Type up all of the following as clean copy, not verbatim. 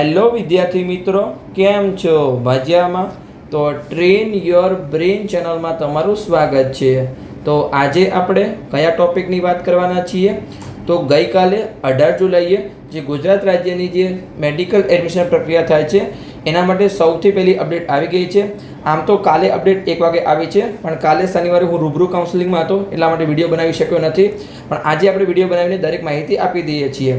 Hello વિદ્યાર્થી મિત્રો, કેમ છો? મજામાં? તો ટ્રેન યોર બ્રેન ચેનલમાં તમારું સ્વાગત છે. તો આજે આપણે કયા ટોપિકની વાત કરવાના છીએ? તો ગઈકાલે 18 જુલાઈએ જે ગુજરાત રાજ્યની જે મેડિકલ એડમિશન પ્રક્રિયા થાય છે એના માટે સૌથી પહેલી અપડેટ આવી ગઈ છે. આમ તો કાલે અપડેટ 1 વાગે આવી છે, પણ કાલે શનિવારે હું રૂબરૂ કાઉન્સેલિંગમાં હતો એટલા માટે વિડીયો બનાવી શક્યો નથી. પણ આજે આપણે વિડીયો બનાવીને દરેક માહિતી આપી દઈએ છીએ.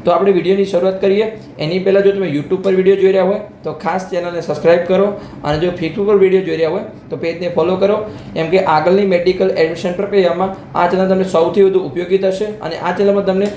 તો આપણે વિડીયોની શરૂઆત કરીએ. એની પહેલાં જો તમે યુટ્યુબ પર વિડીયો જોઈ રહ્યા હોય તો ખાસ ચેનલને સબસ્ક્રાઈબ કરો, અને જો ફેસબુક પર વિડીયો જોઈ રહ્યા હોય તો પેજને ફોલો કરો, કેમ કે આગળની મેડિકલ એડમિશન પ્રક્રિયામાં આ ચેનલ તમને સૌથી વધુ ઉપયોગી થશે અને આ ચેનલમાં તમને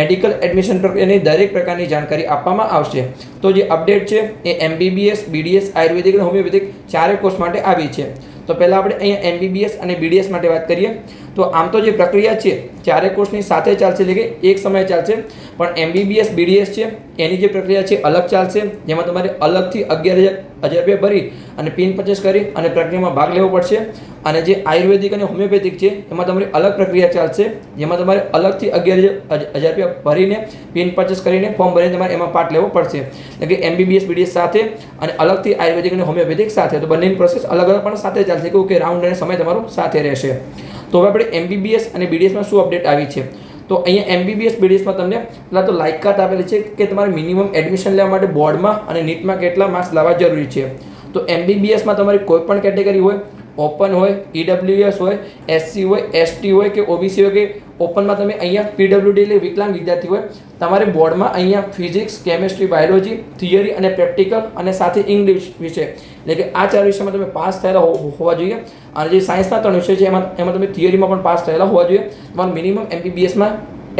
મેડિકલ એડમિશન પ્રક્રિયાની દરેક પ્રકારની જાણકારી આપવામાં આવશે. તો જે અપડેટ છે એ MBBS, BDS, આયુર્વેદિક અને હોમિયોપેથિક ચારે કોર્સ માટે આવી છે. તો પહેલાં આપણે અહીંયા MBBS અને BDS માટે વાત કરીએ. તો આમ તો જે પ્રક્રિયા છે ચારે કોર્સની સાથે ચાલશે, એટલે કે એક સમયે ચાલશે, પણ MBBS, BDS છે એની જે પ્રક્રિયા છે અલગ ચાલશે, જેમાં તમારે અલગથી 11,000 રૂપિયા ભરી અને પિન પરચેસ કરી અને પ્રક્રિયામાં ભાગ લેવો પડશે. અને જે આયુર્વેદિક અને હોમિયોપેથિક છે એમાં તમારી અલગ પ્રક્રિયા ચાલશે, જેમાં તમારે અલગથી 11,000 રૂપિયા ભરીને પિન પરચેસ કરીને ફોર્મ ભરીને તમારે એમાં પાર્ટ લેવો પડશે. એટલે કે MBBS, BDS સાથે અને અલગથી આયુર્વેદિક અને હોમિયોપેથિક સાથે. તો બંનેની પ્રોસેસ અલગ અલગ પણ સાથે ચાલશે, કેવું કે રાઉન્ડ અને સમય તમારો સાથે રહેશે. તો હવે આપણે MBBS અને BDSમાં શું અપડેટ આવી છે? તો અહીંયા MBBS, BDSમાં તમને પહેલાં તો લાયકાત આપેલી છે કે તમારે મિનિમમ એડમિશન લેવા માટે બોર્ડમાં અને નીટમાં કેટલા માર્ક્સ લાવવા જરૂરી છે. તો MBBSમાં તમારી કોઈ પણ કેટેગરી હોય, ઓપન હોય, EWS હોય, SC હોય, ST હોય કે OBC હોય, કે ઓપનમાં તમે અહીંયા PWD એટલે વિકલાંગ વિદ્યાર્થી હોય, તમારે બોર્ડમાં અહીંયા ફિઝિક્સ, કેમેસ્ટ્રી, બાયોલોજી, થિયરી અને પ્રેક્ટિકલ અને સાથે ઇંગ્લિશ વિષય, એટલે કે આ 4 વિષયમાં તમે પાસ થયેલા હોવા જોઈએ. અને જે સાયન્સના 3 વિષય છે એમાં તમે થિયરીમાં પણ પાસ થયેલા હોવા જોઈએ. તમારે મિનિમમ MBBSમાં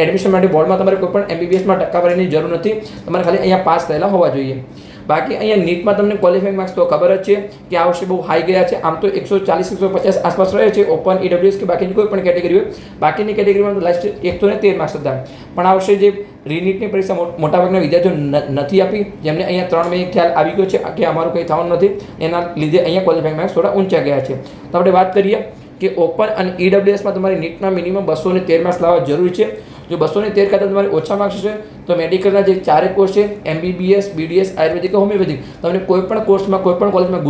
એડમિશન માટે બોર્ડમાં તમારે કોઈ પણ MBBSમાં ટકાવારીની જરૂર નથી, તમારે ખાલી અહીંયા પાસ થયેલા હોવા જોઈએ. બાકી અહીંયા નીટમાં તમને ક્વોલિફાઈંગ માર્ક્સ તો ખબર જ છે કે આ વર્ષે બહુ હાઈ ગયા છે. આમ તો 140-150 આસપાસ રહે છે ઓપન, EWS કે બાકીની કોઈ પણ કેટેગરી હોય. બાકીની કેટેગરીમાં તો લાસ્ટ 113 માર્ક્સ હતા. પણ આ વર્ષે જે રીનીટની પરીક્ષા મોટાભાગના વિદ્યાર્થીઓ નથી આપી, જેમને અહીંયા 3 મે ખ્યાલ આવી ગયો છે કે અમારું કંઈ થવાનું નથી, એના લીધે અહીંયા ક્વોલિફાઈંગ માર્ક્સ થોડા ઊંચા ગયા છે. તો આપણે વાત કરીએ કે ઓપન અને EWSમાં તમારે નીટમાં મિનિમમ 213 માર્ક્સ લાવવા જરૂરી છે. જો 213 કરતાં તમારે ઓછા માર્ક્સ છે તો મેડિકલના જે ચારે કોર્સ છે MBBS, BDS, આયુર્વેદિક, હોમિયોપેથિક, તમને કોઈ પણ કોર્સમાં, કોઈ પણ કોલેજમાં,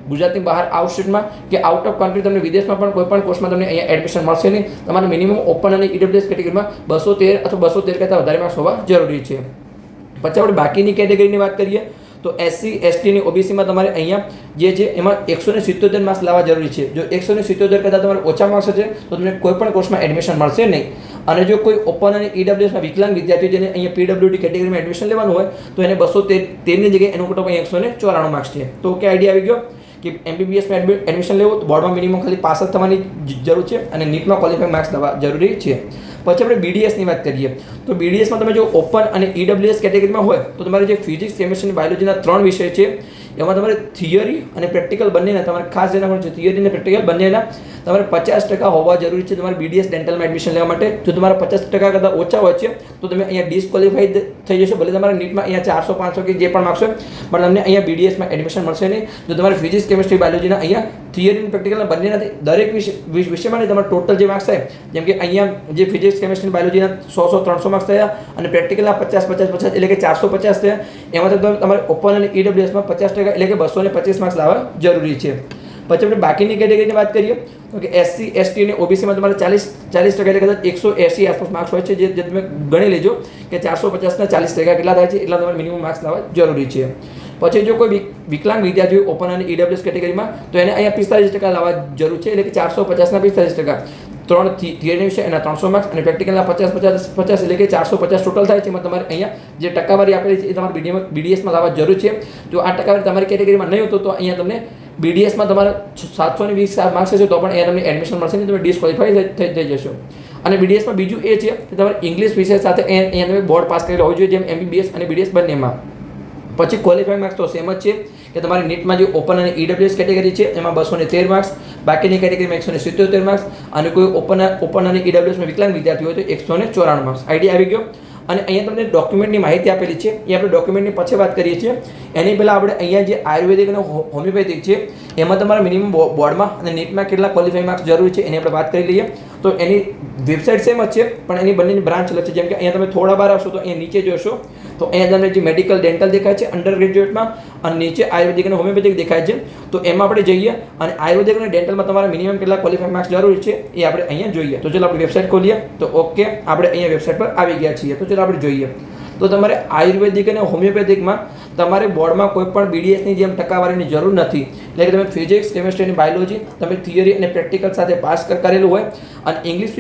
ગુજરાતની બહાર, આઉટ સ્ટેટમાં કે આઉટ ઓફ કન્ટ્રી, તમને વિદેશમાં પણ કોઈ પણ કોર્સમાં તમને અહીંયા એડમિશન મળશે નહીં. તમારે મિનિમમ ઓપન અને EWS કેટેગરીમાં 213 અથવા 213 કરતાં વધારે માર્ક્સ હોવા જરૂરી છે. પછી આપણે બાકીની કેટેગરીની વાત કરીએ તો SC, ST અને OBCમાં તમારે અહીંયા જે છે એમાં 177 માર્ક્સ લાવવા જરૂરી છે. જો 177 કરતાં તમારે ઓછા માર્ક્સ છે તો તમને કોઈ પણ કોર્સમાં એડમિશન મળશે નહીં. અને જો કોઈ ઓપન અને EWSમાં વિકલાંગ વિદ્યાર્થી જેને અહીંયા PWD કેટેગરીમાં એડમિશન લેવાનું હોય તો એને 213ની જગ્યાએ એનું કટ ઓફ 194 માર્ક્સ છે. તો કે આઈડિયા આવી ગયો કે MBBSમાં એડમિશન લેવું તો બોર્ડમાં મિનિમમ ખાલી પાસ જ થવાની જરૂર છે અને નીટમાં ક્વોલિફાઈંગ માર્ક્સ લાવવા જરૂરી છે. પછી આપણે BDSની વાત કરીએ તો BDSમાં તમે જો ઓપન અને EWS કેટેગરીમાં હોય તો તમારે જે ફિઝિક્સ, કેમેસ્ટ્રી અને બાયોલોજીના 3 વિષય છે એમાં તમારે થિયરી અને પ્રેક્ટિકલ બંનેના તમારે ખાસ ધ્યાન રાખવાનું છે. થિયરી અને પ્રેક્ટિકલ બંનેના તમારે 50% હોવા જરૂરી છે તમારે BDS ડેન્ટલમાં એડમિશન લેવા માટે. જો તમારા 50% કરતાં ઓછા હોય છે તો તમે અહીંયા ડિસ્ક્વોલિફાઈડ થઈ જશો. ભલે તમારા નીટમાં અહીંયા 400, 500 કે જે પણ માર્ક્સ હોય, પણ તમને અહીંયા BDSમાં એડમિશન મળશે નહીં. જો તમારે ફિઝિક્સ, કેમેસ્ટ્રી, બાયોલોજીના અહીંયા થિયરી અને પ્રેક્ટિકલના બંનેના દરેક વિષયમાં તમારે ટોટલ જે માર્ક્સ થાય, જેમ કે અહીંયા જે ફિઝિક્સ, કેમેસ્ટ્રી, બાયોલોજીના 100-300 માર્ક્સ થયા અને પ્રેક્ટિકલના 50-50 એટલે કે 450 થયા, એમાં તમારે ઓપન અને EWSમાં 50% એટલે કે 225 માર્ક્સ લાવવા જરૂરી છે. પછી આપણે બાકીની કેટેગરીની વાત કરીએ તો કે SC, ST અને OBCમાં તમારે 40% એટલે કદાચ 180 આસપાસ માર્ક્સ હોય છે. જે તમે ગણી લેજો કે 450ના 40% કેટલા થાય છે, એટલા તમારે મિનિમમ માર્ક્સ લાવવા જરૂરી છે. પછી જો કોઈ વિકલાંગ વિદ્યાર્થી હોય ઓપન અને EWS કેટેગરીમાં તો એને અહીંયા 45% લાવવા જરૂર છે. એટલે કે 450ના 45%, 3 થિયરી વિષય એના 300 માર્ક્સ અને પ્રેક્ટિકલના 50-50 એટલે કે 450 ટોટલ થાય છે. એમાં તમારે અહીંયા જે ટકાવારી આપેલી છે એ તમારે BDSમાં લાવવા જરૂર છે. જો આ ટકાવારી તમારી કેટેગરીમાં નહીં હોતો તો અહીંયા તમને BDSમાં તમારે 720 માર્ક્સ હશે તો પણ અહીંયા તમને એડમિશન મળશે નહીં, તમે ડિસ્ક્વોલિફાઈ થઈ જશો. અને BDSમાં બીજું એ છે કે તમારે ઇંગ્લિશ વિષય સાથે અહીંયા તમે બોર્ડ પાસ કરેલા હોવું જોઈએ, જેમ MBBS અને BDS બંનેમાં. પછી ક્વોલિફાઈંગ માર્ક્સ તો સેમ જ છે કે તમારી નીટમાં જે ઓપન અને EWS કેટેગરી છે એમાં 213 માર્ક્સ, બાકીની કેટેગરીમાં 177 માર્ક્સ, અને કોઈ ઓપન અને EWSમાં વિકલાંગ વિદ્યાર્થી હોય તો 194 માર્ક્સ. આઈડિયા આવી ગયો. અને અહીંયા તમને ડોક્યુમેન્ટની માહિતી આપેલી છે, એ આપણે ડોક્યુમેન્ટની પછી વાત કરીએ છીએ. એની પહેલાં આપણે અહીંયા જે આયુર્વેદિક અને હોમિયોપેથિક છે એમાં તમારે મિનિમમ બોર્ડમાં અને નીટમાં કેટલા ક્વોલિફાઈંગ માર્ક્સ જરૂરી છે એની આપણે વાત કરી લઈએ. તો એની વેબસાઇટ સેમ જ છે, પણ એની બંનેની બ્રાન્ચ અલગ છે. જેમ કે અહીંયા તમે થોડા બહાર આવશો તો અહીંયા નીચે જોશો તો અહીંયા તમને જે મેડિકલ ડેન્ટલ દેખાય છે અંડર ગ્રેજ્યુએટમાં, અને નીચે આયુર્વેદિક અને હોમિયોપેથિક દેખાય છે. તો એમાં આપણે જઈએ અને આયુર્વેદિક અને ડેન્ટલમાં તમારા મિનિમમ કેટલા ક્વોલિફાઈંગ માર્ક્સ જરૂરી છે એ આપણે અહીંયા જોઈએ. તો ચાલો આપણે વેબસાઇટ ખોલીએ. તો ઓકે, આપણે અહીંયા વેબસાઇટ પર આવી ગયા છીએ. તો ચાલો આપણે જોઈએ. તો તમારે આયુર્વેદિક અને હોમિયોપેથિકમાં તમારે બોર્ડમાં કોઈ પણ BDSની જેમ ટકાવારીની જરૂર નથી. એટલે કે તમે ફિઝિક્સ, કેમિસ્ટ્રી અને બાયોલોજી તમે થિયરી અને પ્રેક્ટિકલ સાથે પાસ કરેલું હોય અને ઇંગ્લિશ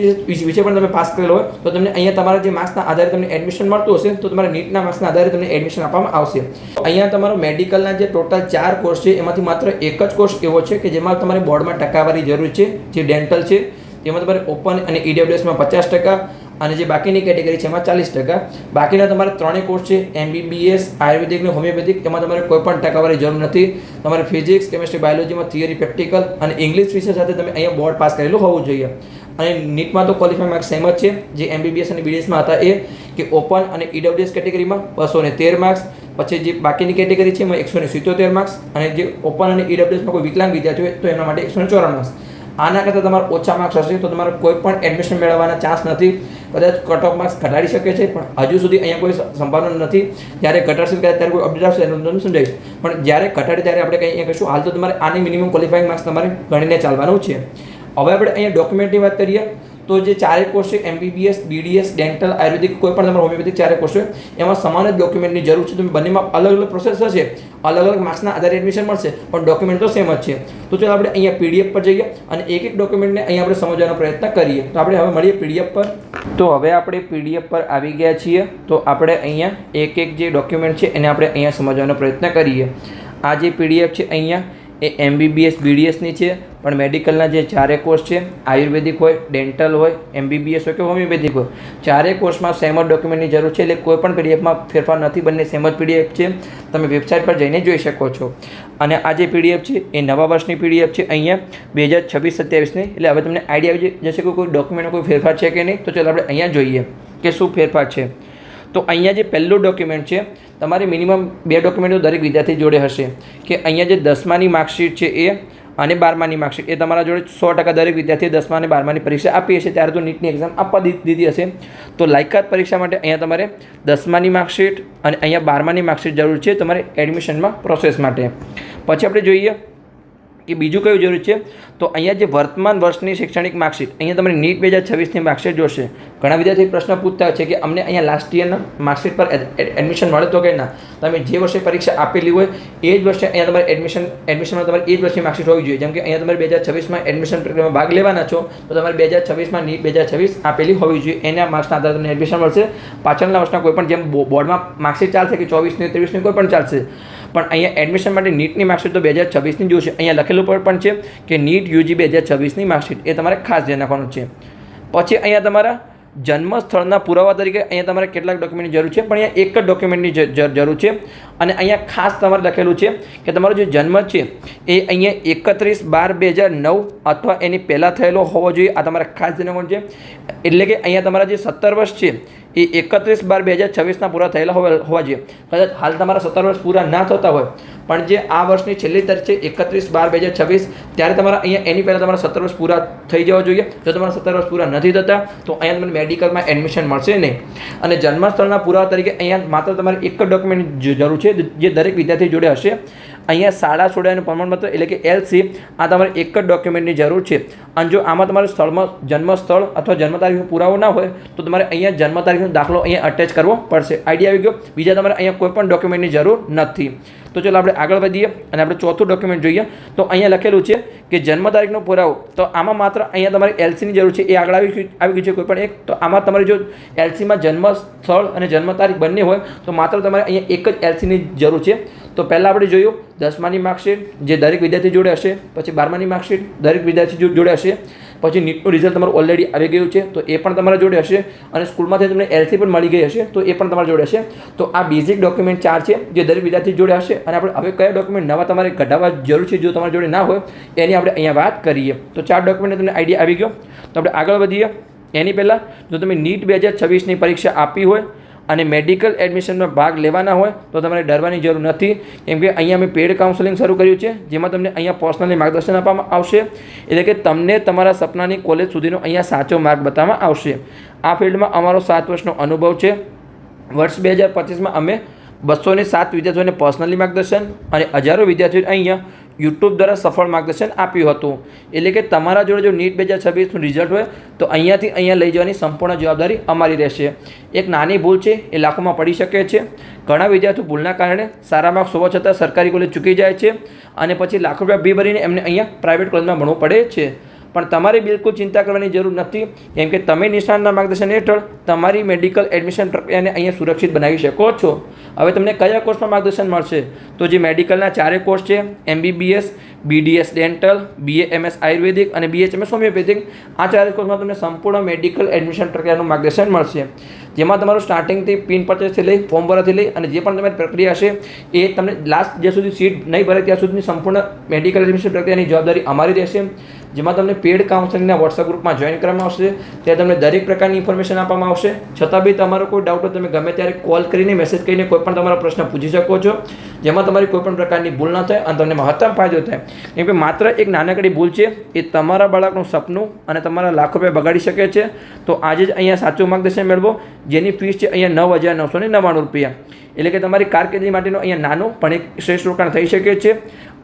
વિશે પણ તમે પાસ કરેલો હોય તો તમને અહીંયા તમારા જે માર્ક્સના આધારે તમને એડમિશન મળતું હશે તો તમારા નીટના માર્ક્સના આધારે તમને એડમિશન આપવામાં આવશે. અહીંયા તમારો મેડિકલના જે ટોટલ 4 કોર્સ છે એમાંથી માત્ર એક જ કોર્સ એવો છે કે જેમાં તમારે બોર્ડમાં ટકાવારી જરૂર છે, જે ડેન્ટલ છે. એમાં તમારે ઓપન અને EWSમાં 50% અને જે બાકીની કેટેગરી છે એમાં 40%. બાકીના તમારા ત્રણેય કોર્સ છે MBBS, આયુર્વેદિક અને હોમિયોપેથિક, એમાં તમારે કોઈ પણ ટકાવારી જરૂર નથી. તમારે ફિઝિક્સ, કેમિસ્ટ્રી, બાયોલોજીમાં થિયરી, પ્રેક્ટિકલ અને ઇંગ્લિશ વિષય સાથે તમે અહીંયા બોર્ડ પાસ કરેલું હોવું જોઈએ. અને નીટમાં તો ક્વોલિફાઈંગ માર્ક્સ સેમ જ છે, જે MBBS અને BDSમાં હતા એ કે ઓપન અને EWS કેટેગરીમાં 213 માર્ક્સ, પછી જે બાકીની કેટેગરી છે એમાં 177 માર્ક્સ, અને જે ઓપન અને EWSમાં કોઈ વિકલાંગ વિદ્યાર્થી હોય તો એના માટે 154 માર્ક્સ. આના કરતાં તમારા ઓછા માર્ક્સ હશે તો તમારે કોઈ પણ એડમિશન મેળવવાના ચાન્સ નથી. કદાચ કટ ઓફ માર્ક્સ ઘટાડી શકે છે, પણ હજુ સુધી અહીંયા કોઈ સંભાવના નથી. જ્યારે ઘટાડશે ત્યારે કોઈ અપડેટ આવશે એનું તમને સમજાવીશ. પણ જ્યારે ઘટાડે ત્યારે આપણે કંઈ અહીંયા કહીશું. હાલ તો તમારે આની મિનિમમ ક્વોલિફાઈંગ માર્ક્સ તમારે ગણીને ચાલવાનું છે. હવે આપણે અહીંયા ડોક્યુમેન્ટની વાત કરીએ તો જે 4 કોર્સ છે MBBS, BDS, ડેન્ટલ, આયુર્વેદિક, કોઈ પણ તમારા હોમિયોપેથિક 4 કોર્સ છે એમાં સમાન જ ડોક્યુમેન્ટની જરૂર છે. તમે બંનેમાં અલગ અલગ પ્રોસેસ હશે, અલગ અલગ માર્ક્સના આધારે એડમિશન મળશે, પણ ડોક્યુમેન્ટ તો સેમ જ છે. તો ચાલો આપણે અહીંયા PDF પર જઈએ અને એક એક ડોક્યુમેન્ટને અહીંયા આપણે સમજવાનો પ્રયત્ન કરીએ. તો આપણે હવે મળીએ PDF પર. તો હવે આપણે PDF પર આવી ગયા છીએ. તો આપણે અહીંયા એક એક જે ડોક્યુમેન્ટ છે એને આપણે અહીંયા સમજવાનો પ્રયત્ન કરીએ. આ જે PDF છે અહીંયા એ MBBS, BDSની છે, પણ મેડિકલના જે 4 કોર્સ છે, આયુર્વેદિક હોય, ડેન્ટલ હોય, MBBS હોય કે હોમિયોપેથિક હોય, 4 કોર્સમાં સેમ જ ડોક્યુમેન્ટની જરૂર છે. એટલે કોઈ પણ PDFમાં ફેરફાર નથી, બંને સેમ જ PDF છે. તમે વેબસાઇટ પર જઈને જોઈ શકો છો. અને આ જે PDF છે એ નવા વર્ષની PDF છે અહીંયા 2026-27ની. એટલે હવે તમને આઈડિયા આવી જશે કે કોઈ ડોક્યુમેન્ટમાં કોઈ ફેરફાર છે કે નહીં. તો ચાલો આપણે અહીંયા જોઈએ કે શું ફેરફાર છે. તો અહીંયા જે પહેલું ડોક્યુમેન્ટ છે, તમારે મિનિમમ 2 ડોક્યુમેન્ટો દરેક વિદ્યાર્થી જોડે હશે. કે અહીંયા જે 10માની માર્કશીટ છે એ અને 12માની માર્કશીટ એ તમારા જોડે 100% દરેક વિદ્યાર્થીએ 10મા અને 12માની પરીક્ષા આપી હશે. ત્યારે તો નીટની એક્ઝામ આપવા દીધી હશે. તો લાયકાત પરીક્ષા માટે અહીંયા તમારે 10માની માર્કશીટ અને અહીંયા 12માની માર્કશીટ જરૂર છે તમારે એડમિશનમાં પ્રોસેસ માટે. પછી આપણે જોઈએ કે બીજું કયું જરૂર છે. તો અહીંયા જે વર્તમાન વર્ષની શૈક્ષણિક માર્કશીટ, અહીંયા તમારે નીટ 2026ની માર્કશીટ જોશે. ઘણા વિદ્યાર્થી પ્રશ્ન પૂછતા હોય છે કે અમને અહીંયા લાસ્ટ યરના માર્કશીટ પર એડમિશન મળે તો કે ના. તમે જે વર્ષે પરીક્ષા આપેલી હોય એ જ વર્ષે અહીંયા તમારે એડમિશનમાં તમારે એ જ વર્ષની માર્કશીટ હોવી જોઈએ. જેમ કે અહીંયા તમારે 2026માં એડમિશન પ્રક્રિયામાં ભાગ લેવાના છો તો તમારે 2026માં નીટ 2026 આપેલી હોવી જોઈએ. એના માર્ક્સના આધારે તમને એડમિશન મળશે. પાછળના વર્ષના કોઈ પણ જેમ બોર્ડમાં માર્કશીટ ચાલશે કે 24ની 23ની કોઈ પણ ચાલશે, પણ અહીંયા એડમિશન માટે નીટની માર્કશીટ તો 2026ની જોશે. અહીંયા લખેલું પણ છે કે નીટ UG 2026ની માર્કશીટ એ તમારે ખાસ ધ્યાન રાખવાનું છે. પછી અહીંયા તમારા જન્મ સ્થળના પુરાવા તરીકે અહીંયા તમારે કેટલાક ડોક્યુમેન્ટની જરૂર છે, પણ અહીંયા એક જ ડોક્યુમેન્ટની જરૂર છે. અને અહીંયા ખાસ તમારે લખેલું છે કે તમારો જે જન્મ છે એ અહીંયા 31/12/2009 અથવા એની પહેલાં થયેલો હોવો જોઈએ. આ તમારે ખાસ ધ્યાન રાખવાનું છે. એટલે કે અહીંયા તમારા જે 17 વર્ષ છે એ 31/12/2026ના પૂરા થયેલા હોવા જોઈએ. કદાચ હાલ તમારા 17 વર્ષ પૂરા ના થતા હોય, પણ જે આ વર્ષની છેલ્લી તારીખ છે 31/12/2026, ત્યારે તમારા અહીંયા એની પહેલાં તમારા 17 વર્ષ પૂરા થઈ જવા જોઈએ. જો તમારા 17 વર્ષ પૂરા નથી થતા તો અહીંયા તમને મેડિકલમાં એડમિશન મળશે નહીં. અને જન્મસ્થળના પુરાવા તરીકે અહીંયા માત્ર તમારે એક જ ડોક્યુમેન્ટ જરૂર છે જે દરેક વિદ્યાર્થી જોડે હશે. અહીંયા શાળા છોડ્યાનું પ્રમાણપત્ર એટલે કે LC, આ તમારે એક જ ડોક્યુમેન્ટની જરૂર છે. અને જો આમાં તમારે સ્થળમાં જન્મ સ્થળ અથવા જન્મ તારીખનો પુરાવો ના હોય તો તમારે અહીંયા જન્મ તારીખનો દાખલો અહીંયા અટેચ કરવો પડશે. આઈડિયા આવી ગયો. બીજા તમારે અહીંયા કોઈ પણ ડોક્યુમેન્ટની જરૂર નથી. તો ચાલો આપણે આગળ વધીએ અને આપણે ચોથું ડોક્યુમેન્ટ જોઈએ. તો અહીંયા લખેલું છે કે જન્મ તારીખનો પુરાવો. તો આમાં માત્ર અહીંયા તમારે LCની જરૂર છે. એ આગળ આવી ગયું છે કોઈ પણ એક. તો આમાં તમારે જો LCમાં જન્મ સ્થળ અને જન્મ તારીખ બંને હોય તો માત્ર તમારે અહીંયા એક જ LCની જરૂર છે. તો પહેલાં આપણે જોયું 10માની માર્કશીટ જે દરેક વિદ્યાર્થી જોડે હશે, પછી 12માની માર્કશીટ દરેક વિદ્યાર્થી જોડે હશે, પછી નીટનું રિઝલ્ટ તમારું ઓલરેડી આવી ગયું છે તો એ પણ તમારા જોડે હશે, અને સ્કૂલમાંથી તમને LC પણ મળી ગઈ હશે તો એ પણ તમારા જોડે હશે. તો આ બેઝિક ડોક્યુમેન્ટ 4 છે જે દરેક વિદ્યાર્થી જોડે હશે. અને આપણે હવે કયા ડોક્યુમેન્ટ નવા તમારે કઢાવવા જરૂર છે જો તમારા જોડે ના હોય એની આપણે અહીંયા વાત કરીએ. તો 4 ડોક્યુમેન્ટ તમને આઈડિયા આવી ગયો. તો આપણે આગળ વધીએ. એની પહેલાં જો તમે નીટ 2026ની પરીક્ષા આપી હોય અને મેડિકલ એડમિશનમાં ભાગ લેવાના હોય તો તમારે ડરવાની જરૂર નથી, કેમ કે અહીંયા અમે પેડ કાઉન્સેલિંગ શરૂ કર્યું છે, જેમાં તમને અહીંયા પર્સનલી માર્ગદર્શન આપવામાં આવશે, એટલે કે તમને તમારા સપનાની કોલેજ સુધીનો અહીંયા સાચો માર્ગ બતાવવામાં આવશે. આ ફિલ્ડમાં અમારો 7 વર્ષનો અનુભવ છે. વર્ષ 2025માં અમે 207 વિદ્યાર્થીઓને પર્સનલી માર્ગદર્શન અને હજારો વિદ્યાર્થીઓને અહીંયા યુટ્યુબ દ્વારા સફળ માર્ગદર્શન આપ્યું હતું. એટલે કે તમારા જોડે જો નીટ 2026નું રિઝલ્ટ હોય તો અહીંયાથી અહીંયા લઈ જવાની સંપૂર્ણ જવાબદારી અમારી રહેશે. એક નાની ભૂલ છે એ લાખોમાં પડી શકે છે. ઘણા વિદ્યાર્થીઓ ભૂલના કારણે સારા માર્ક્સ હોવા છતાં સરકારી કોલેજ ચૂકી જાય છે અને પછી લાખો રૂપિયા ફી ભરીને એમને અહીંયા પ્રાઇવેટ કોલેજમાં ભણવું પડે છે. પણ તમારે બિલકુલ ચિંતા કરવાની જરૂર નથી, કેમ કે તમે નિષ્ણાતના માર્ગદર્શન હેઠળ તમારી મેડિકલ એડમિશન પ્રક્રિયાને અહીંયા સુરક્ષિત બનાવી શકો છો. હવે તમને કયા કોર્સમાં માર્ગદર્શન મળશે? તો જે મેડિકલના 4 કોર્સ છે, MBBS, BDS ડેન્ટલ, BAMS આયુર્વેદિક અને BHMS હોમિયોપેથિક, આ 4 કોર્સમાં તમને સંપૂર્ણ મેડિકલ એડમિશન પ્રક્રિયાનું માર્ગદર્શન મળશે, જેમાં તમારું સ્ટાર્ટિંગથી પિન પરચેસથી લઈ ફોર્મ ભરવાથી લઈ અને જે પણ તમારી પ્રક્રિયા હશે એ તમને લાસ્ટ જ્યાં સુધી સીટ નહીં ભરે ત્યાં સુધીની સંપૂર્ણ મેડિકલ એડમિશન પ્રક્રિયાની જવાબદારી અમારી રહેશે. જેમાં તમને પેડ કાઉન્સેલિંગના વોટ્સઅપ ગ્રુપમાં જોઈન કરવામાં આવશે. ત્યાં તમને દરેક પ્રકારની ઇન્ફોર્મેશન આપવામાં આવશે. છતાં બી તમારો કોઈ ડાઉટ હોય તમે ગમે ત્યારે કોલ કરીને મેસેજ કરીને કોઈ પણ તમારો પ્રશ્ન પૂછી શકો છો, જેમાં તમારી કોઈ પણ પ્રકારની ભૂલ ના થાય અને તમને મહત્તમ ફાયદો થાય. કેમ કે માત્ર એક નાનકડી ભૂલ છે એ તમારા બાળકનું સપનું અને તમારા લાખો રૂપિયા બગાડી શકે છે. તો આજે જ અહીંયા સાચું માર્ગદર્શન મેળવો, જેની ફીસ છે અહીંયા 9,999 રૂપિયા. એટલે કે તમારી કારકિર્દી માટેનું અહીંયા નાનું પણ એક શ્રેષ્ઠ રોકાણ થઈ શકે છે.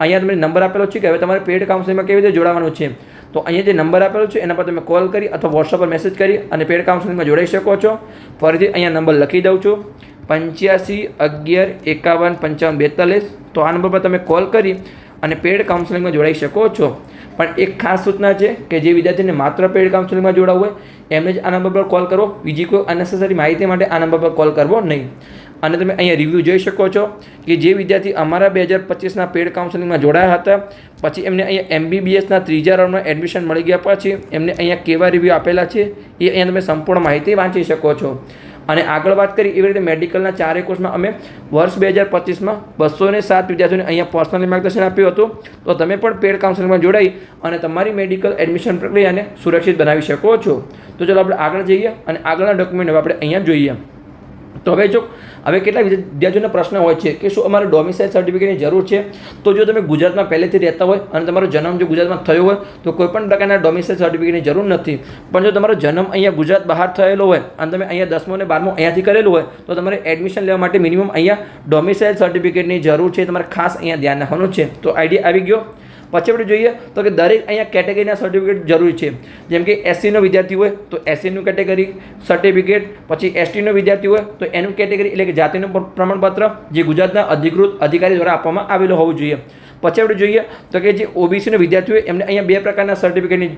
અહીંયા તમને નંબર આપેલો છે કે હવે તમારે પેડ કાઉન્સેલિંગમાં કેવી રીતે જોડાવાનું છે. તો અહીંયા જે નંબર આપેલો છે એના પર તમે કોલ કરી અથવા વોટ્સઅપ પર મેસેજ કરી અને પેડ કાઉન્સેલિંગમાં જોડાઈ શકો છો. ફરીથી અહીંયા નંબર લખી દઉં છું, 85 11 51 55 42. તો આ નંબર પર તમે કોલ કરી અને પેડ કાઉન્સેલિંગમાં જોડાઈ શકો છો. પણ એક ખાસ સૂચના છે કે જે વિદ્યાર્થીને માત્ર પેડ કાઉન્સેલિંગમાં જોડાવવું હોય એમને જ આ નંબર પર કોલ કરવો, બીજી કોઈ અનનેસેસરી માહિતી માટે આ નંબર પર કોલ કરવો નહીં. અને તમે અહીંયા રિવ્યૂ જોઈ શકો છો કે જે વિદ્યાર્થી અમારા 2025ના પેડ કાઉન્સેલિંગમાં જોડાયા હતા પછી એમને અહીંયા MBBSના 3જા રાઉન્ડમાં એડમિશન મળી ગયા પછી એમને અહીંયા કેવા રિવ્યૂ આપેલા છે એ અહીંયા તમે સંપૂર્ણ માહિતી વાંચી શકો છો. અને આગળ વાત કરી એવી રીતે મેડિકલના 4 કોર્સમાં અમે વર્ષ 2025માં 207 વિદ્યાર્થીઓને અહીંયા પર્સનલી માર્ગદર્શન આપ્યું હતું. તો તમે પણ પેડ કાઉન્સેલિંગમાં જોડાઈ અને તમારી મેડિકલ એડમિશન પ્રક્રિયાને સુરક્ષિત બનાવી શકો છો. તો ચાલો આપણે આગળ જઈએ અને આગળના ડોક્યુમેન્ટ હવે આપણે અહીંયા જોઈએ. તો હવે કેટલા વિદ્યાર્થીઓનો પ્રશ્ન હોય છે કે શું અમારે ડોમિસાઇલ સર્ટિફિકેટની જરૂર છે? તો જો તમે ગુજરાતમાં પહેલેથી રહેતા હોય અને તમારો જન્મ જો ગુજરાતમાં થયો હોય તો કોઈપણ પ્રકારના ડોમિસાઇલ સર્ટિફિકેટની જરૂર નથી. પણ જો તમારો જન્મ અહીંયા ગુજરાત બહાર થયેલો હોય અને તમે અહીંયા 10મું અને 12મું અહીંયાથી કરેલું હોય તો તમારે એડમિશન લેવા માટે મિનિમમ અહીંયા ડોમિસાઇલ સર્ટિફિકેટની જરૂર છે. તમારે ખાસ અહીંયા ધ્યાન રાખવાનું છે. તો આઈડિયા આવી ગયો. પછી આપણે જોઈએ તો કે દરેક અહીંયા કેટેગરીના સર્ટિફિકેટ જરૂરી છે. જેમ કે SCનો વિદ્યાર્થી હોય તો SCનું કેટેગરી સર્ટિફિકેટ, પછી STનો વિદ્યાર્થી હોય તો એનું કેટેગરી એટલે કે જાતિનું પ્રમાણપત્ર જે ગુજરાતના અધિકૃત અધિકારી દ્વારા આપવામાં આવેલું હોવું જોઈએ. પછી આપણે જોઈએ તો કે જે OBCનો વિદ્યાર્થી હોય એમને અહીંયા 2 પ્રકારના સર્ટિફિકેટની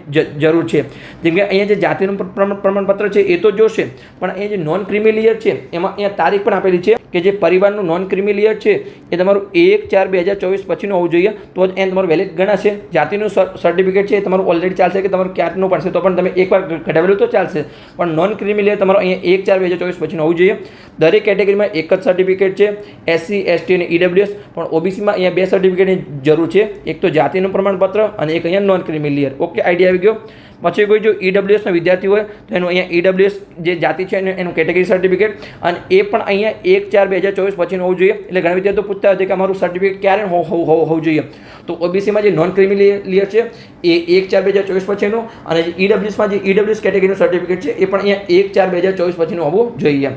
જરૂર છે. જેમ કે અહીંયા જે જાતિનું પ્રમાણપત્ર છે એ તો જોશે, પણ અહીંયા જે નોન ક્રિમિલિયર છે એમાં અહીંયા તારીખ પણ આપેલી છે કે જે પરિવારનું નોન ક્રિમિલિયર છે એ તમારું 1/4/2024 પછીનું હોવું જોઈએ તો જ એને તમારું વેલિડ ગણાશે. જાતિનું સર્ટિફિકેટ છે એ તમારું ઓલરેડી ચાલશે કે તમારું ક્યારનું પડશે તો પણ તમે એકવાર કઢાવેલું તો ચાલશે, પણ નોન ક્રિમિલિયર તમારું અહીંયા 1/4/2024 પછીનું હોવું જોઈએ. દરેક કેટેગરીમાં એક જ સર્ટિફિકેટ છે. SC, ST અને EWS, પણ OBCમાં અહીંયા 2 સર્ટિફિકેટની જરૂર છે. એક તો જાતિનું પ્રમાણપત્ર અને એક અહીંયા નોન ક્રિમિલિયર. ઓકે, આઈડિયા આવી ગયો. પછી કોઈ જો EWSનો વિદ્યાર્થી હોય તો એનું અહીંયા EWS જે જાતિ છે એનું કેટેગરી સર્ટિફિકેટ અને એ પણ અહીંયા 1/4/2024 પછીનું હોવું જોઈએ. એટલે ઘણા વિદ્યાર્થીઓ પૂછતા હતા કે અમારું સર્ટિફિકેટ ક્યારે હોવું જોઈએ. તો OBCમાં જે નોન ક્રિમિલિયર છે એ 1/4/2024 પછીનું અને જે EWSમાં જે EWS કેટેગરીનું સર્ટિફિકેટ છે એ પણ અહીંયા 1/4/2024 પછીનું હોવું જોઈએ.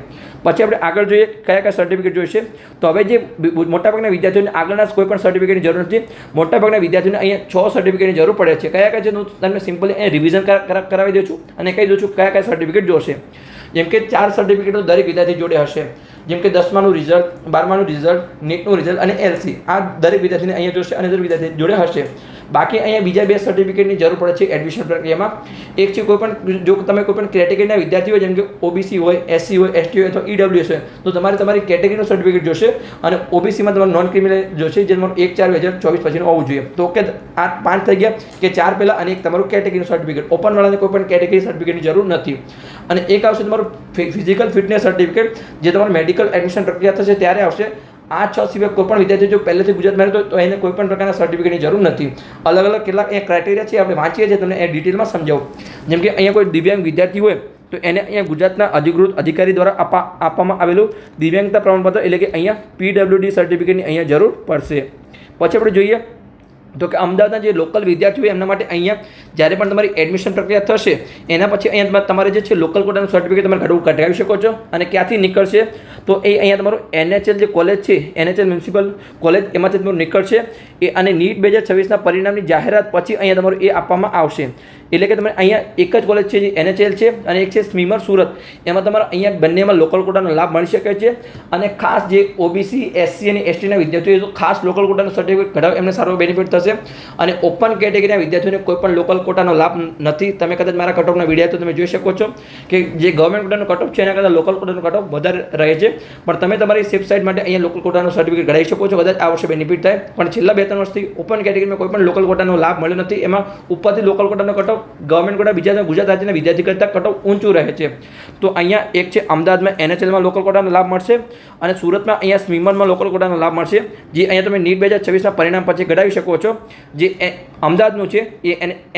પછી આપણે આગળ જોઈએ કયા કયા સર્ટિફિકેટ જોઈશે. તો હવે જે મોટાભાગના વિદ્યાર્થીઓને આગળના કોઈ પણ સર્ટિફિકેટની જરૂર નથી. મોટાભાગના વિદ્યાર્થીઓને અહીંયા 6 સર્ટિફિકેટની જરૂર પડે છે. કયા કયા છે હું તમને સિમ્પલી અહીંયા રિવિઝન કરાવી દઉં છું અને કહી દઉં છું કયા કયા સર્ટિફિકેટ જોશે. જેમ કે 4 સર્ટિફિકેટો દરેક વિદ્યાર્થી જોડે હશે. જેમ કે 10માનું રિઝલ્ટ, 12માનું રિઝલ્ટ, નીટનું રિઝલ્ટ અને LC. આ દરેક વિદ્યાર્થીને અહીંયા જોશે અને દરેક વિદ્યાર્થી જોડે હશે. બાકી અહીંયા બીજા 2 સર્ટિફિકેટની જરૂર પડે છે એડમિશન પ્રક્રિયામાં. એક છે કોઈ પણ જો તમે કોઈ પણ કેટેગરીના વિદ્યાર્થી હોય જેમ કે OBC હોય, SC હોય, ST હોય અથવા EWS હોય તો તમારે તમારી કેટેગરીનું સર્ટિફિકેટ જોશે અને OBCમાં તમારું નોન ક્રિમિનલ જોશે જે તમારું 1/4/2024 પછીનું હોવું જોઈએ. તો ઓકે, આ 5 થઈ ગયા કે 4 પહેલાં અને એક તમારું કેટેગરીનું સર્ટિફિકેટ. ઓપનવાળાને કોઈ પણ કેટેગરી સર્ટિફિકેટની જરૂર નથી. અને એક આવશે તમારું ફિઝિકલ ફિટનેસ સર્ટિફિકેટ જે તમારું મેડિકલ એડમિશન પ્રક્રિયા થશે ત્યારે આવશે. આ 6 સિવાય કોઈ પણ વિદ્યાર્થી જો પહેલેથી ગુજરાતમાં રહેતો તો એને કોઈ પણ પ્રકારના સર્ટિફિકેટની જરૂર નથી. અલગ અલગ કેટલાક અહીંયા ક્રાઇટેરિયા છે આપણે વાંચીએ છીએ તમને એ ડિટેલમાં સમજાવું. જેમ કે અહીંયા કોઈ દિવ્યાંગ વિદ્યાર્થી હોય તો તો એને અહીંયા ગુજરાતના અધિકૃત અધિકારી દ્વારા આપવામાં આવેલું દિવ્યાંગતા પ્રમાણપત્ર એટલે કે અહીંયા PWD સર્ટિફિકેટની અહીંયા જરૂર પડશે. પછી આપણે જોઈએ તો કે અમદાવાદના જે લોકલ વિદ્યાર્થીઓ એમના માટે અહીંયા જ્યારે પણ તમારી એડમિશન પ્રક્રિયા થશે એના પછી અહીંયા તમારે જે છે લોકલ કોટાનું સર્ટિફિકેટ તમે કઢાવી શકો છો. અને ક્યાંથી નીકળશે તો એ અહીંયા તમારું NHL જે કોલેજ છે, NHL મ્યુનિસિપલ કોલેજ, એમાંથી તમારું નીકળશે એ. અને NEET 2026ના પરિણામની જાહેરાત પછી અહીંયા તમારું એ આપવામાં આવશે. એટલે કે તમે અહીંયા એક જ કોલેજ છે જે NHL છે અને એક છે સ્મીમર સુરત, એમાં તમારા અહીંયા બંનેમાં લોકલ કોટાનો લાભ મળી શકે છે. અને ખાસ જે OBC, SC અને STના વિદ્યાર્થીઓ તો ખાસ લોકલ કોટાનું સર્ટિફિકેટ કઢાવ, એમને સારો બેનિફિટ થશે. અને ઓપન કેટેગરીના વિદ્યાર્થીઓને કોઈ પણ લોકલ કોટાનો લાભ નથી. તમે કદાચ મારા કટઓફના વિડીયો તો તમે જોઈ શકો છો કે જે ગવર્મેન્ટ કોટાનો કટઓફ છે એના કરતાં લોકલ કોટાનો કટઓફ વધારે રહે છે. પણ તમે તમારી સેફ સાઇડ માટે અહીંયા લોકલ કોટાનું સર્ટિફિકેટ કઢાવી શકો છો. કદાચ આ વર્ષે બેનિફિટ થાય. પણ છેલ્લા 2-3 વર્ષથી ઓપન કેટેગરીમાં કોઈ પણ લોકલ કોટાનો લાભ મળ્યો નથી. એમાં ઉપરથી લોકલ કોટાનો કટઓફ ગવર્મેન્ટ કોટા બીજા ગુજરાત રાજ્યના વિદ્યાર્થી કરતાં કટઓફ ઊંચું રહે છે. તો અહીંયા એક છે અમદાવાદમાં NHLમાં લોકલ કોટાનો લાભ મળશે અને સુરતમાં અહીંયા સ્મીમરમાં લોકલ કોટાનો લાભ મળશે. જે અહીંયા તમે NEET 2026ના પરિણામ પછી કઢાવી શકો છો. જે અમદાવાદનું છે એ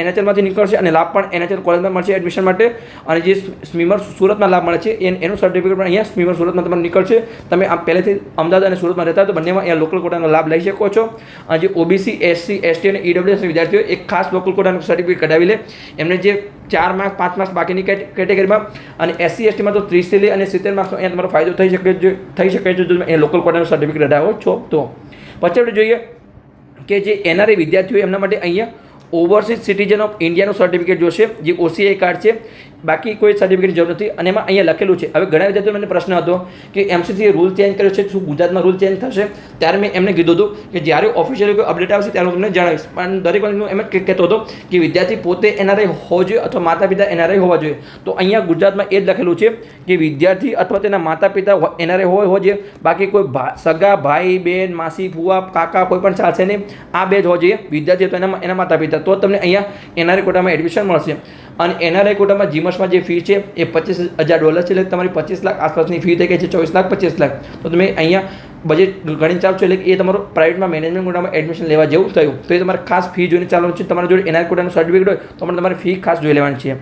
NHLમાંથી નીકળશે અને લાભ પણ NHL કોલેજમાં મળશે એડમિશન માટે. અને જે સ્મીમર સુરતમાં લાભ મળે છે એનું સર્ટિફિકેટ પણ અહીંયા સ્મીમર સુરતમાં તમને નીકળશે. તમે આ પહેલેથી અમદાવાદ અને સુરતમાં રહેતા હોય તો બંનેમાં અહીંયા લોકલ કોટાનો લાભ લઈ શકો છો. અને જે OBC, SC, ST અને EWS વિદ્યાર્થીઓ એક ખાસ લોકલ કોટાનું સર્ટિફિકેટ કઢાવી લે. એમને જે 4 માર્ક 5 માર્ક્સ બાકીની કેટેગરીમાં અને SC, STમાં તો 30 થી અને 70 માર્ક્સનો અહીંયા તમારો ફાયદો થઈ શકે છે જો તમે એ લોકલ કોટાનું સર્ટિફિકેટ કઢાવો છો તો. પછી આપણે જોઈએ કે જે NRI વિદ્યાર્થીઓ એમના માટે અહીંયા ઓવરસીઝ સિટીઝન ઓફ ઇન્ડિયાનું સર્ટિફિકેટ જોશે, જે OCI કાર્ડ છે. બાકી કોઈ સર્ટિફિકેટની જરૂર નથી. અને એમાં અહીંયા લખેલું છે. હવે ઘણા વિદ્યાર્થીઓ મને પ્રશ્ન હતો કે MCCએ રૂલ ચેન્જ કર્યો છે, શું ગુજરાતમાં રૂલ ચેન્જ થશે? ત્યારે મેં એમને કીધું હતું કે જ્યારે ઓફિશિયલી કોઈ અપડેટ આવશે ત્યારે હું તમને જણાવીશ. પણ દરેક વખતે હું એમ જ કહેતો હતો કે વિદ્યાર્થી પોતે NRI હોવો જોઈએ અથવા માતા પિતા NRI હોવા જોઈએ. તો અહીંયા ગુજરાતમાં એ જ લખેલું છે કે વિદ્યાર્થી અથવા તેના માતા પિતા NRI હોવા જોઈએ. બાકી કોઈ સગા ભાઈ, બેન, માસી, ફુવા, કાકા કોઈ પણ ચાલશે નહીં. આ બે જ હોવા જોઈએ વિદ્યાર્થી તો એના માતા પિતા. તો તમને અહીંયા NRI કોટામાં એડમિશન મળશે. અને NRI કોટામાં જીમસમાં જે ફી છે એ $25,000 છે. એટલે તમારી 25 લાખ આસપાસની ફી થઈ ગઈ છે, 24 લાખ 25 લાખ. તો તમે અહીંયા બજેટ ગણી ચાલશો એટલે એ તમારું પ્રાઇવેટમાં મેનેજમેન્ટ કોટામાં એડમિશન લેવા જેવું થયું. તો એ તમારે ખાસ ફી જોઈને ચાલવાનું છે. તમારા જોડે NRI કોટાનું સર્ટિફિકેટ હોય તો પણ તમારે ફી ખાસ જોઈ લેવાની છે.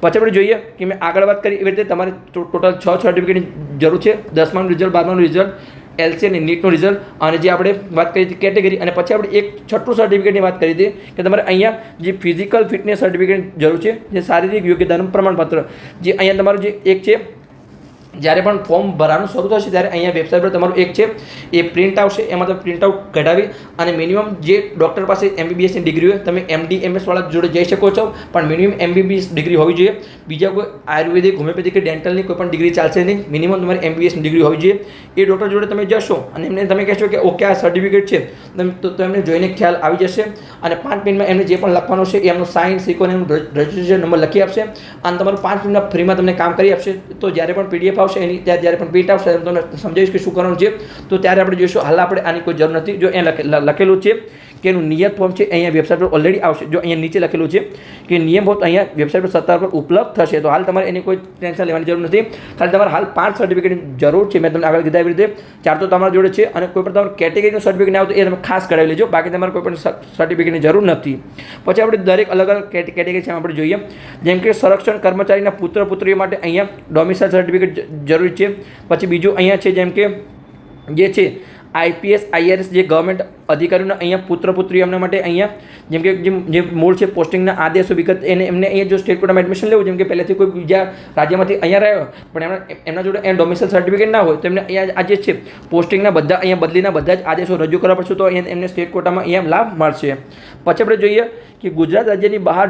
પછી આપણે જોઈએ કે મેં આગળ વાત કરી એવી રીતે તમારે ટોટલ 6 સર્ટિફિકેટની જરૂર છે. 10માનું રિઝલ્ટ, 12માનું રિઝલ્ટ, LC અને NEETનું રિઝલ્ટ, અને જે આપણે વાત કરી હતી કેટેગરી. અને પછી આપણે એક 6થું સર્ટિફિકેટની વાત કરી હતી કે તમારે અહીંયા જે ફિઝિકલ ફિટનેસ સર્ટિફિકેટ જરૂર છે, જે શારીરિક યોગ્યતાનું પ્રમાણપત્ર. જે અહીંયા તમારું જે એક છે, જ્યારે પણ ફોર્મ ભરવાનું શરૂ થશે ત્યારે અહીંયા વેબસાઇટ પર તમારું એક છે એ પ્રિન્ટ આવશે. એમાં તમે પ્રિન્ટ આઉટ કઢાવી અને મિનિમમ જે ડૉક્ટર પાસે MBBSની ડિગ્રી હોય, તમે MD MS વાળા જોડે જઈ શકો છો, પણ મિનિમમ MBBS ડિગ્રી હોવી જોઈએ. બીજા કોઈ આયુર્વેદિક, હોમિયોપેથિક કે ડેન્ટલની કોઈ પણ ડિગ્રી ચાલશે નહીં. મિનિમમ તમારી MBBSની ડિગ્રી હોવી જોઈએ. એ ડૉક્ટર જોડે તમે જશો અને એમને તમે કહેશો કે ઓકે આ સર્ટિફિકેટ છે, તો એમને જોઈને ખ્યાલ આવી જશે. અને 5 મિનિટમાં એમને જે પણ લખવાનું છે એમનું સાઇન, સિકો અને એમનું રજિસ્ટ્રેશન નંબર લખી આપશે. અને તમારું 5 મિનિટમાં ફ્રીમાં તમને કામ કરી આપશે. તો જ્યારે પણ PDF આવશે એની જ્યારે પણ પ્રિન્ટ આવશે તમને સમજાવીશ કે શું કરવાનું છે. તો ત્યારે આપણે જોઈશું. હાલ આપણે આની કોઈ જરૂર નથી. જો અહીંયા લખેલું છે કે એનું નિયત ફોર્મ છે અહીંયા વેબસાઇટ પર ઓલરેડી આવશે. જો અહીંયા નીચે લખેલું છે કે નિયમ ફોર્મ અહીંયા વેબસાઇટ પર સત્તાવાર પર ઉપલબ્ધ થશે. તો હાલ તમારે એની કોઈ ટેન્શન લેવાની જરૂર નથી. ખાલી તમારે હાલ 5 સર્ટિફિકેટની જરૂર છે. મેં તમને આગળ કીધા એવી રીતે 4 તો તમારા જોડે છે. અને કોઈ પણ તમારું કેટેગરીનું સર્ટિફિકેટ ના આવે તો એ તમે ખાસ કઢાવી લેજો. બાકી તમારે કોઈ પણ સર્ટિફિકેટની જરૂર નથી. પછી આપણે દરેક અલગ અલગ કેટેગરી છે આપણે જોઈએ. જેમ કે સંરક્ષણ કર્મચારીના પુત્ર પુત્રીઓ માટે અહીંયા ડોમિસાઇલ સર્ટિફિકેટ જરૂરી છે. પછી બીજું અહીંયા છે જેમ કે જે છે IPS, IRS જે ગવર્મેન્ટ અધિકારીઓના અહીંયા પુત્ર પુત્રીઓ એમના માટે અહીંયા જેમ કે જે મૂળ છે પોસ્ટિંગના આદેશો વિગત એમને અહીંયા જો સ્ટેટ કોટામાં એડમિશન લેવું, જેમ કે પહેલેથી કોઈ બીજા રાજ્યમાંથી અહીંયા રહ્યો પણ એમના જોડે અહીંયા ડોમિસાઇલ સર્ટિફિકેટ ના હોય તો એમને અહીંયા આ જે છે પોસ્ટિંગના બધા અહીંયા બદલીના બધા જ આદેશો રજૂ કરવા પડશે. તો એમને સ્ટેટ કોટામાં અહીંયા લાભ મળશે. પછી આપણે જોઈએ કે ગુજરાત રાજ્યની બહાર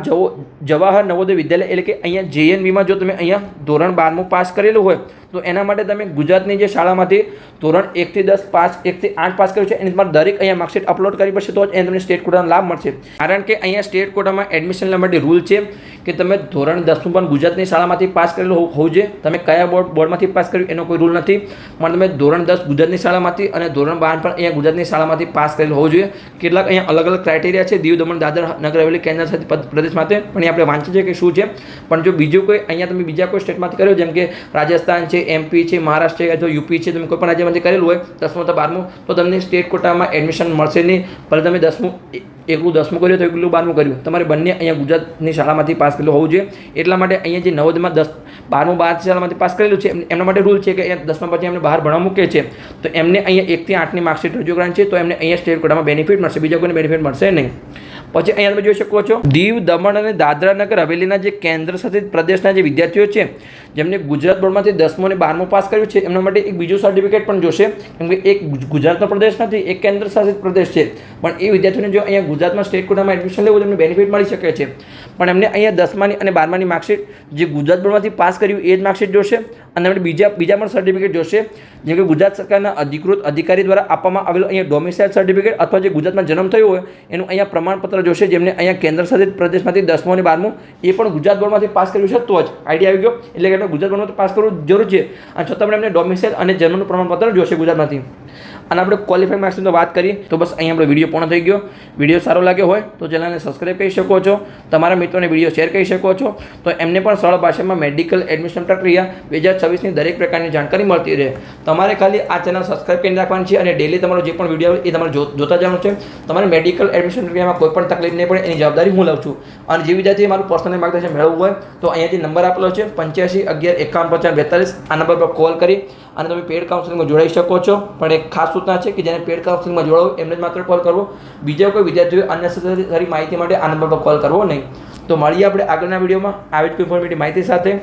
જવાહર નવોદય વિદ્યાલય એટલે કે અહીંયા JNVમાં જો તમે અહીંયા ધોરણ 12મું પાસ કરેલું હોય તો એના માટે તમે ગુજરાતની જે શાળામાંથી ધોરણ 1 થી 10 પાસ, 1 થી 8 પાસ કર્યું છે એની તમારે દરેક અહીંયા માર્કશીટ અપલોડ કરવી પડશે. તો જ તમને સ્ટેટ કોટાનો લાભ મળશે. કારણ કે અહીંયા સ્ટેટ કોટામાં એડમિશન લેવા માટે રૂલ છે કે તમે ધોરણ 10મું પણ ગુજરાતની શાળામાંથી પાસ કરેલું હોવું જોઈએ. તમે કયા બોર્ડમાંથી પાસ કર્યું એનો કોઈ રૂલ નથી, પણ તમે ધોરણ 10 ગુજરાતની શાળામાંથી અને ધોરણ 12 પણ અહીંયા ગુજરાતની શાળામાંથી પાસ કરેલું હોવું જોઈએ. કેટલાક અહીંયા અલગ અલગ ક્રાઇટેરિયા છે દીવ, દમણ, દાદરા, નગર હવેલી, કેન્દ્ર શાસિત પ્રદેશ માટે, પણ એ આપણે વાંચીએ છીએ કે શું છે. પણ જો બીજું કોઈ અહીંયા તમે બીજા કોઈ સ્ટેટમાંથી કર્યો જેમ કે રાજસ્થાન છે, MP છે, મહારાષ્ટ્ર છે અથવા UP છે, તમે કોઈ પણ રાજ્યમાંથી કરેલું હોય 10મું અથવા 12મું તો તમને સ્ટેટ કોટામાં એડમિશન મળશે નહીં. ભલે તમે 10મું એકલું 10મું કર્યું તો એકલું 12મું કર્યું, તમારે બંને અહીંયા ગુજરાતની શાળામાંથી પાસ કરેલું હોવું જોઈએ. એટલા માટે અહીંયા જે નવોદયમાં 12મું 12 સાલમાંથી પાસ કરેલું છે એમના માટે રૂલ છે કે અહીંયા 10મા પછી એમને બહાર ભણવા મૂકે છે તો એમને અહીંયા 1 થી 8ની માર્કશીટ રજૂ કરવાની છે, તો એમને અહીંયા સ્ટેટ કોટામાં બેનિફિટ મળશે, બીજા કોઈને બેનિફિટ મળશે નહીં. પછી અહીંયા તમે જોઈ શકો છો દીવ, દમણ અને દાદરા નગર હવેલીના જે કેન્દ્ર શાસિત પ્રદેશના જે વિદ્યાર્થીઓ છે જેમને ગુજરાત બોર્ડમાંથી 10મું અને 12મું પાસ કર્યું છે એમના માટે એક બીજું સર્ટિફિકેટ પણ જોશે, કેમ કે એક ગુજરાતનો પ્રદેશ નથી, એક કેન્દ્ર શાસિત પ્રદેશ છે, પણ એ વિદ્યાર્થીઓને જો અહીંયા ગુજરાતમાં સ્ટેટ કોટામાં એડમિશન લેવું તો એમને બેનિફિટ મળી શકે છે, પણ એમને અહીંયા 10માની અને 12માની માર્કશીટ જે ગુજરાત બોર્ડમાંથી પાસ કર્યું એ જ માર્કશીટ જોશે અને એમને બીજા પણ સર્ટિફિકેટ જોશે, જેમ કે ગુજરાત સરકારના અધિકૃત અધિકારી દ્વારા આપવામાં આવેલું અહીંયા ડોમિસાઇલ સર્ટિફિકેટ અથવા જે ગુજરાતમાં જન્મ થયો હોય એનું અહીંયા પ્રમાણપત્ર જોશે, જેમને અહીંયા કેન્દ્ર શાસિત પ્રદેશમાંથી 10મું અને 12મું એ પણ ગુજરાત બોર્ડમાંથી પાસ કર્યું છે તો જ આઈડિયા આવી ગયો, એટલે કે આપણે ગુજરાત બોર્ડમાંથી પાસ કરવું જરૂર છે અને છતાં પણ એમને ડોમિસાઇલ અને જન્મનું પ્રમાણપત્ર જોશે ગુજરાતમાંથી. અને આપણે ક્વોલિફાઈંગ માર્ક્સની તો વાત કરીએ તો બસ અહીંયા આપણો વિડીયો પૂર્ણ થઈ ગયો. વિડીયો સારો લાગ્યો હોય તો ચેનલને સબસ્ક્રાઈબ કરી શકો છો, તમારા મિત્રોને વિડીયો શેર કરી શકો છો, તો એમને પણ સરળ ભાષામાં મેડિકલ એડમિશન પ્રક્રિયા 2026ની દરેક પ્રકારની જાણકારી મળતી રહે. તમારે ખાલી આ ચેનલ સબસ્ક્રાઈબ કરી રાખવાની છે અને ડેલી તમારો જે પણ વિડીયો એ તમારે જોતા જવાનું છે. તમારે મેડિકલ એડમિશન પ્રક્રિયામાં કોઈ પણ તકલીફ નહીં પડે એની જવાબદારી હું લઉં છું. અને જે વિદ્યાર્થી મારું પર્સનલ માર્ગદર્શન મેળવવું હોય તો અહીંયાથી નંબર આપેલો છે 85 11 51 55 42, આ નંબર પર કોલ કરી અને તમે પેડ કાઉન્સેલિંગમાં જોડાઈ શકો છો. પણ એક ખાસ સૂચના છે કે જેને પેડ કાઉન્સેલિંગમાં જોડાવું એમને જ માત્ર કોલ કરવો, બીજા કોઈ વિદ્યાર્થીઓ અનનેસેસરી માહિતી માટે આ નંબર પર કોલ કરવો નહીં. તો મળીએ આપણે આગળના વિડીયોમાં આવી જ કોઈ ઇન્ફોર્મેટિવ માહિતી સાથે.